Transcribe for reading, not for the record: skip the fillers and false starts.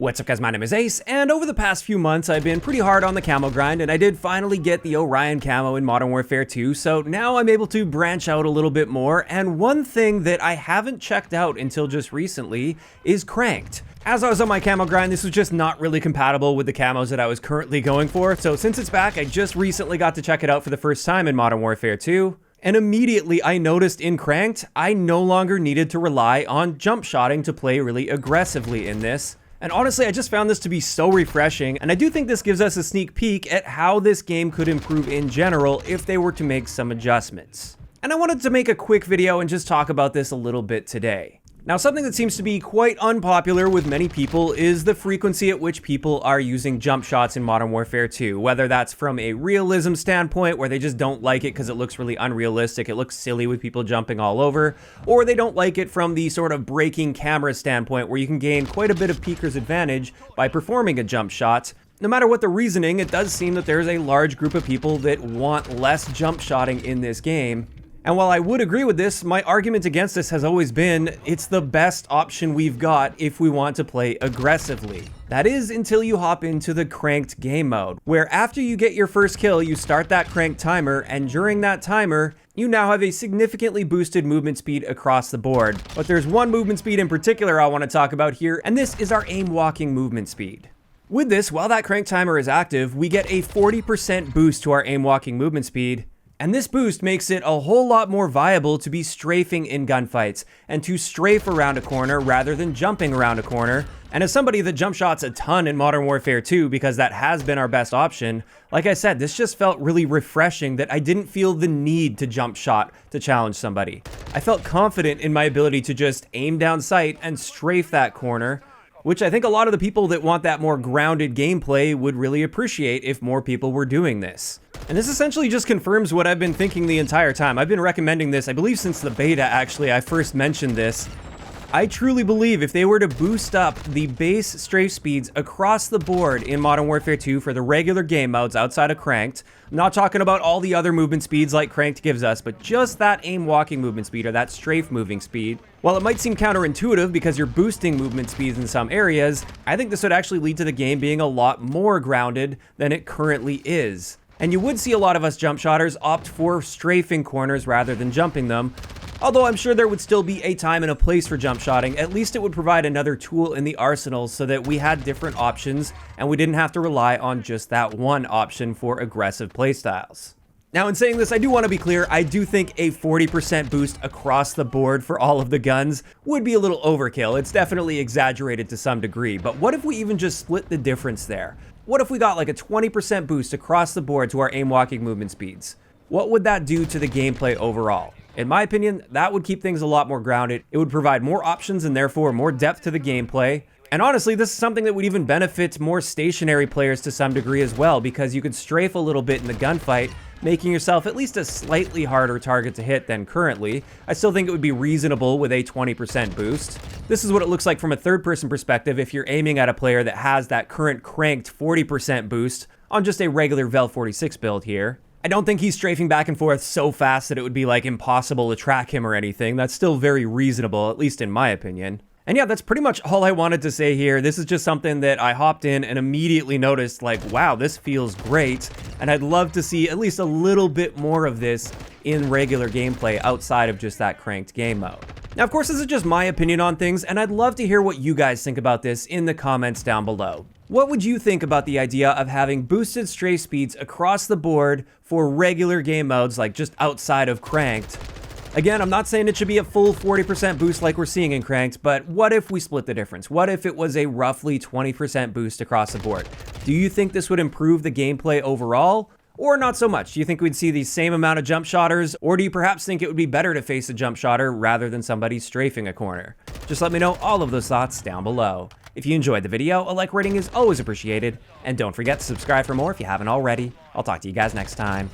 What's up guys, my name is Ace, and over the past few months I've been pretty hard on the camo grind, and I did finally get the Orion camo in Modern Warfare 2, so now I'm able to branch out a little bit more, and one thing that I haven't checked out until just recently is Cranked. As I was on my camo grind, this was just not really compatible with the camos that I was currently going for, so since it's back, I just recently got to check it out for the first time in Modern Warfare 2. And immediately I noticed in Cranked, I no longer needed to rely on jump shotting to play really aggressively in this. And honestly, I just found this to be so refreshing, and I do think this gives us a sneak peek at how this game could improve in general if they were to make some adjustments. And I wanted to make a quick video and just talk about this a little bit today. Now, something that seems to be quite unpopular with many people is the frequency at which people are using jump shots in Modern Warfare 2, whether that's from a realism standpoint where they just don't like it because it looks really unrealistic, it looks silly with people jumping all over, or they don't like it from the sort of breaking camera standpoint where you can gain quite a bit of peeker's advantage by performing a jump shot. No matter what the reasoning, it does seem that there's a large group of people that want less jump shotting in this game. And while I would agree with this, my argument against this has always been, it's the best option we've got if we want to play aggressively. That is until you hop into the Cranked game mode, where after you get your first kill, you start that Cranked timer, and during that timer, you now have a significantly boosted movement speed across the board. But there's one movement speed in particular I want to talk about here, and this is our aim walking movement speed. With this, while that Cranked timer is active, we get a 40% boost to our aim walking movement speed. And this boost makes it a whole lot more viable to be strafing in gunfights and to strafe around a corner rather than jumping around a corner. And as somebody that jump shots a ton in Modern Warfare 2 because that has been our best option, like I said, this just felt really refreshing that I didn't feel the need to jump shot to challenge somebody. I felt confident in my ability to just aim down sight and strafe that corner, which I think a lot of the people that want that more grounded gameplay would really appreciate if more people were doing this. And this essentially just confirms what I've been thinking the entire time. I've been recommending this, I believe since the beta actually, I first mentioned this. I truly believe if they were to boost up the base strafe speeds across the board in Modern Warfare 2 for the regular game modes outside of Cranked, I'm not talking about all the other movement speeds like Cranked gives us, but just that aim walking movement speed or that strafe moving speed. While it might seem counterintuitive because you're boosting movement speeds in some areas, I think this would actually lead to the game being a lot more grounded than it currently is. And you would see a lot of us jump shotters opt for strafing corners rather than jumping them. Although I'm sure there would still be a time and a place for jump shotting, at least it would provide another tool in the arsenal so that we had different options and we didn't have to rely on just that one option for aggressive playstyles. Now in saying this, I do want to be clear, I do think a 40% boost across the board for all of the guns would be a little overkill. It's definitely exaggerated to some degree, but what if we even just split the difference there? What if we got like a 20% boost across the board to our aim walking movement speeds? What would that do to the gameplay overall? In my opinion, that would keep things a lot more grounded. It would provide more options and therefore more depth to the gameplay. And honestly, this is something that would even benefit more stationary players to some degree as well, because you could strafe a little bit in the gunfight, making yourself at least a slightly harder target to hit than currently. I still think it would be reasonable with a 20% boost. This is what it looks like from a third-person perspective if you're aiming at a player that has that current Cranked 40% boost on just a regular Vel 46 build here. I don't think he's strafing back and forth so fast that it would be like impossible to track him or anything. That's still very reasonable, at least in my opinion. And yeah, that's pretty much all I wanted to say here. This is just something that I hopped in and immediately noticed, like, wow, this feels great. And I'd love to see at least a little bit more of this in regular gameplay outside of just that Cranked game mode. Now, of course, this is just my opinion on things, and I'd love to hear what you guys think about this in the comments down below. What would you think about the idea of having boosted strafe speeds across the board for regular game modes, like just outside of Cranked? Again, I'm not saying it should be a full 40% boost like we're seeing in Cranked, but what if we split the difference? What if it was a roughly 20% boost across the board? Do you think this would improve the gameplay overall? Or not so much? Do you think we'd see the same amount of jump shotters? Or do you perhaps think it would be better to face a jump shotter rather than somebody strafing a corner? Just let me know all of those thoughts down below. If you enjoyed the video, a like rating is always appreciated. And don't forget to subscribe for more if you haven't already. I'll talk to you guys next time.